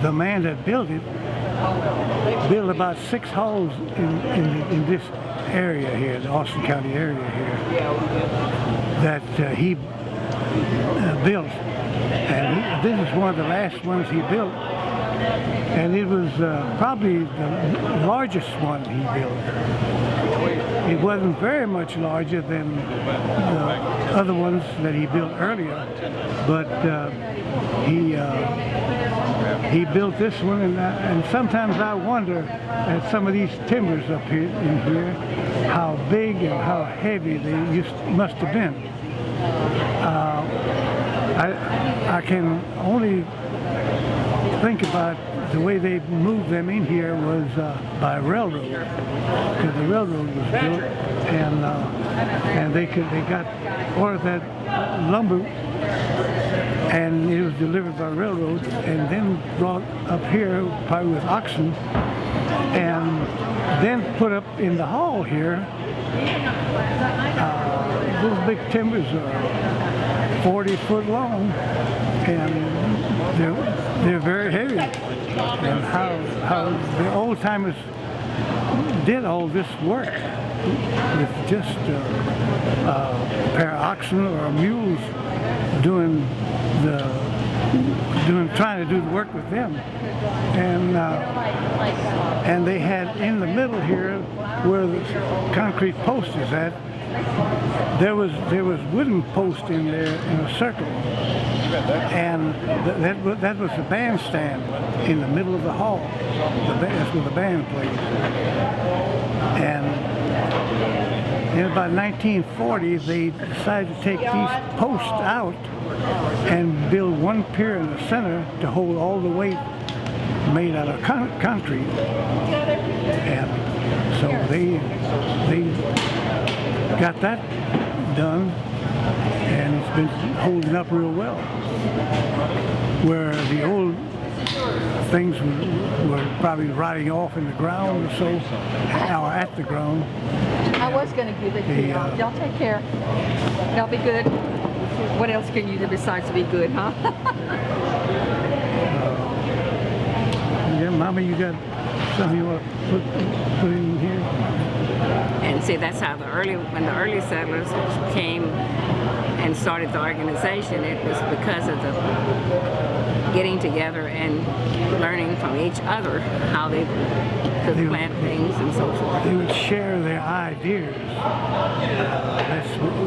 the man that built it built about 6 halls in this area here, the Austin County area here, that he built. And this is one of the last ones he built. And it was probably the largest one he built. It wasn't very much larger than the other ones that he built earlier, but he built this one, and sometimes I wonder at some of these timbers up here in here, how big and how heavy they must have been. I can only think about the way they moved them in here was by railroad, because the railroad was built, and they got ordered that lumber, and it was delivered by railroad, and then brought up here probably with oxen, and then put up in the hall here. Those big timbers are 40 foot long, and they're very heavy. And how the old timers did all this work with just a pair of oxen or mules trying to do the work with them, and they had in the middle here where the concrete post is at, there was wooden post in there in a circle, and that was the bandstand in the middle of the hall. That's where the band played. And in about 1940, they decided to take these posts out and build one pier in the center to hold all the weight made out of concrete. And so they got that done, and it's been holding up real well. Where the old things were probably rotting off in the ground or so, or at the ground. I was going to give it to you. Y'all take care. Y'all be good. What else can you do besides be good, huh? Yeah, Mama, you got something you want to put in here? And see, that's how when the early settlers came and started the organization, it was because of the getting together and learning from each other how they could plant things and so forth. They would share their ideas.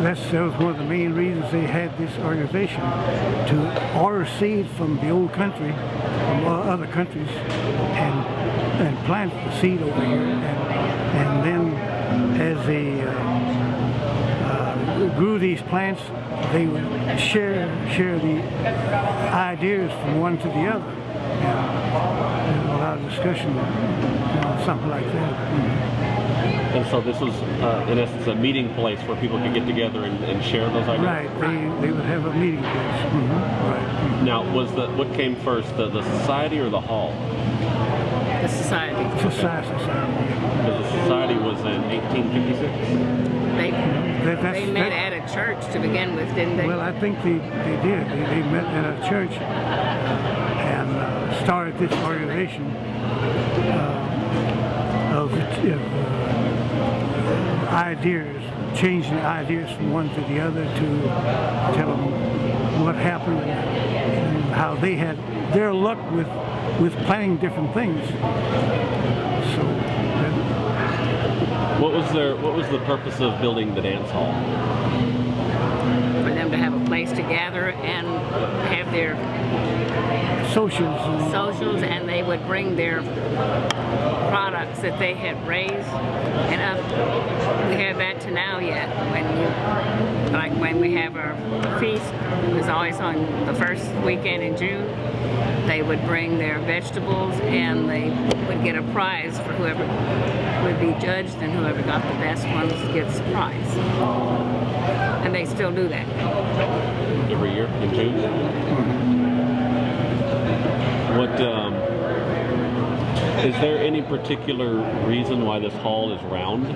That was one of the main reasons they had this organization, to order seed from the old country, from other countries, and plant the seed over here, and then as they grew these plants, they would share the ideas from one to the other. And a lot of discussion, something like that. Mm-hmm. And so this was, in essence, a meeting place where people could get together and share those ideas? Right, they would have a meeting place. Mm-hmm. Right. Mm-hmm. Now, what came first, the society or the hall? The society. Society. Because the society was in 1856? They met at a church to begin with, didn't they? Well, I think they did. They met at a church and started this organization of ideas, changing ideas from one to the other to tell them what happened and how they had their luck with planning different things. So. What was the purpose of building the dance hall? For them to have a place to gather and have their socials, and they would bring their products that they had raised, and we have that to now yet. When we have our feast, it was always on the first weekend in June. They would bring their vegetables, and they would get a prize for whoever would be judged, and whoever got the best ones gets a prize. And they still do that. Every year in June? What, is there any particular reason why this hall is round?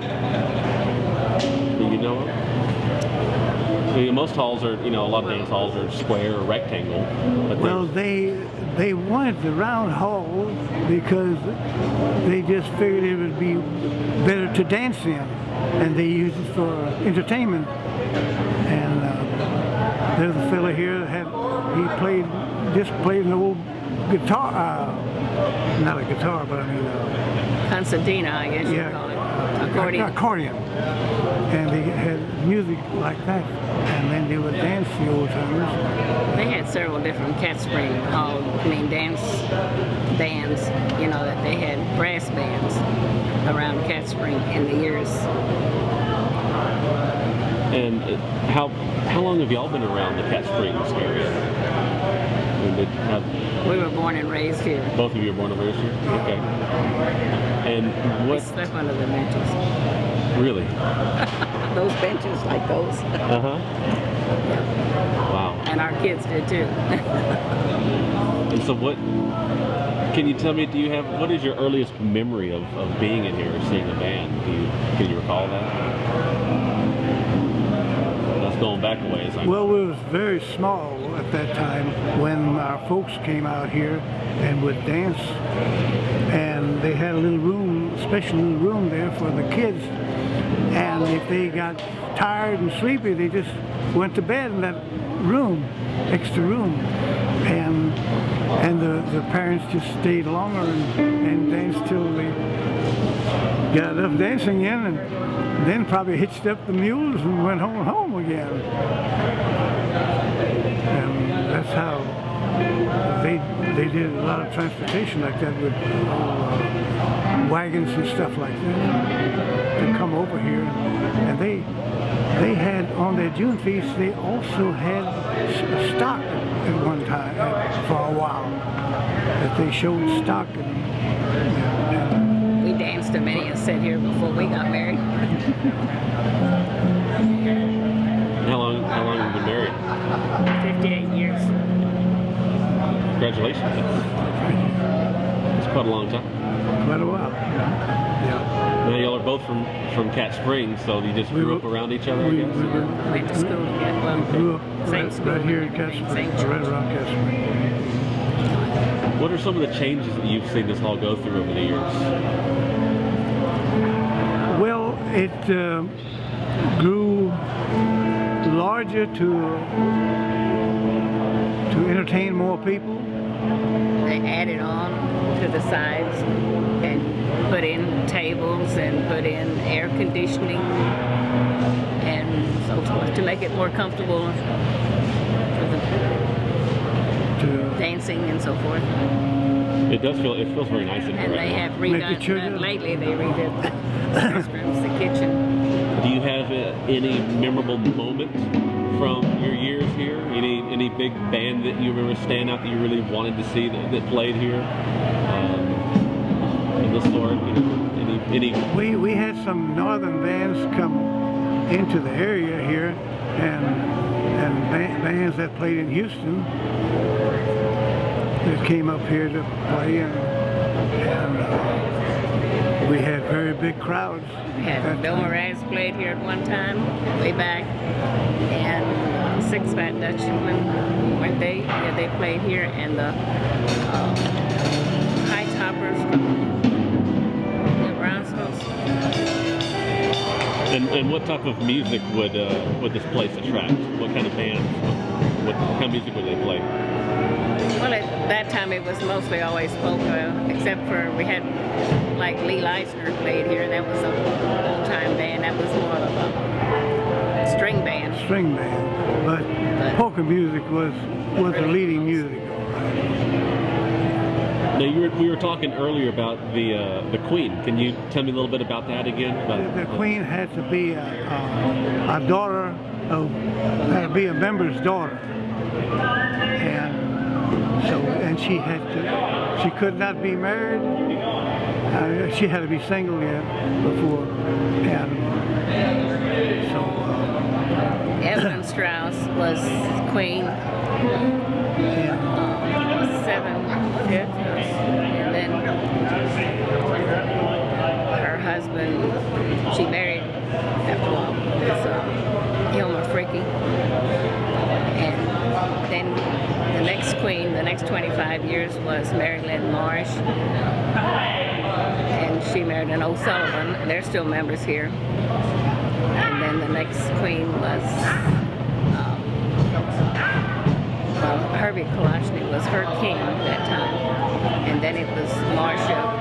Do you know of? I mean, most halls are, a lot of dance halls are square or rectangle. But Well, they wanted the round hall because they just figured it would be better to dance in, and they used it for entertainment. And there's a fella here that just played an old guitar, not a guitar, but I mean, Concertina, I guess you call it. accordion. And they had music like that, and then they would dance the old timers. They had several different Cat Spring dance bands, that they had brass bands around Cat Spring in the years. And how long have y'all been around the Cat Springs area? We were born and raised here. Both of you were born and raised here? Okay. And We what? slept under the benches. Really? Those benches like those. Uh-huh. Wow. And our kids did too. And so can you tell me, what is your earliest memory of being in here or seeing a band? Can you recall that? That's going back a ways. Well, we was very small at that time when our folks came out here and would dance, and they had a little room, special little room there for the kids, and if they got tired and sleepy, they just went to bed in that room, extra room, and the parents just stayed longer and danced till they got enough dancing in, and then probably hitched up the mules and went home again. And that's how they did a lot of transportation like that with wagons and stuff like that to come over here. And they had on their June feast, they also had stock at one time for a while that they showed stock. We danced to many a set here before we got married. How long have you been married? 58 years. Congratulations. It's quite a long time. Quite a while. Yeah. Now y'all are both from Cat Springs, so you just grew up around each other, I guess? Went to school together. Well, Grew up same right, school. right here in Cat Springs, right around Cat Springs. What are some of the changes that you've seen this hall go through over the years? Well, it grew larger to entertain more people. They added on to the sides and put in tables and put in air conditioning and so forth to make it more comfortable for the dancing and so forth. It feels very nice in here And right they now. have redone, lately they redid the restrooms, the kitchen. Do you have any memorable moment from your years here? Any big band that you remember stand out that you really wanted to see that played here? In this sort, any? We had some northern bands come into the area here, and bands that played in Houston that came up here to play, and we had very big crowds. We had Bill Moraes played here at one time, way back, and Six Fat Dutchmen, weren't they? Yeah, they played here, and the High Toppers from the Brownsvilles. And what type of music would this place attract? What kind of bands? What kind of music would they play? Well, at that time it was mostly always folk, except for we had like Lee Leisner played here. That was an old-time band. That was more of a string band. String band, but polka music was the leading music. Now we were talking earlier about the Queen. Can you tell me a little bit about that again? The Queen had to be a daughter had to be a member's daughter, and she could not be married. She had to be single yet before, and so Evelyn Strauss was Queen. yeah. 7/5, and then her husband, she married after a while, was Hilma Fricke. next 25 years was Mary Lynn Marsh, and she married an O'Sullivan, and they're still members here. And then the next queen was, well, Herbie Kalashny was her king at that time, and then it was Marcia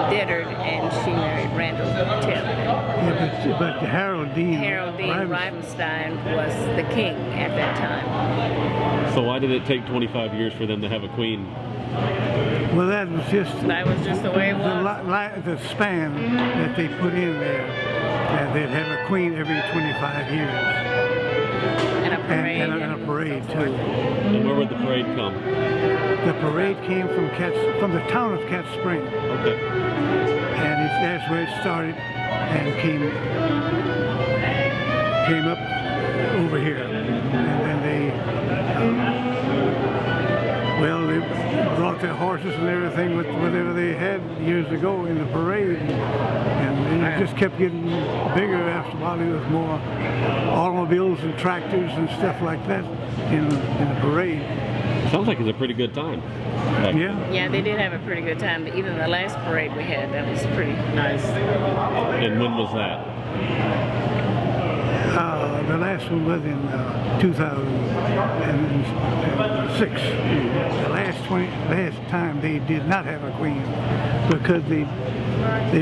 Dittert, and she married Randall Tip. Yeah, but Harold Dean Reibenstein was the king at that time. So why did it take 25 years for them to have a queen? Well, that was just the way it was. the span that they put in there. That they'd have a queen every 25 years. And a parade. And a parade, too. And where would the parade come? The parade came from the town of Cat Spring. Okay. And that's where it started and came up over here. And then they brought their horses and everything with whatever they had years ago in the parade. And it just kept getting bigger after a while. There was more automobiles and tractors and stuff like that in the parade. Sounds like it's a pretty good time. Yeah. Yeah, they did have a pretty good time. But even the last parade we had, that was pretty nice. And when was that? The last one was in 2006. The last time they did not have a queen because they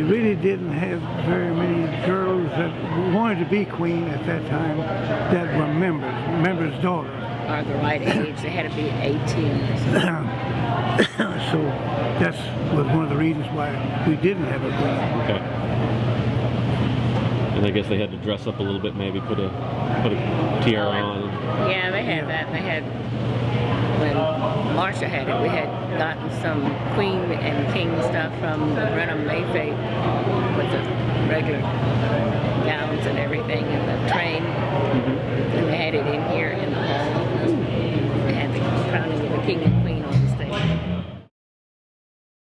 really didn't have very many girls that wanted to be queen at that time that were members' daughters. Or the right age, they had to be 18 or something. So that was one of the reasons why we didn't have a queen. Okay. And I guess they had to dress up a little bit, maybe put a tiara on. Yeah, they had that. They had, when Marcia had it, we had gotten some queen and king stuff from the Brenham Mayfay with the regular gowns and everything in the train. And they had it in here in the hall. They had the crowning of the king and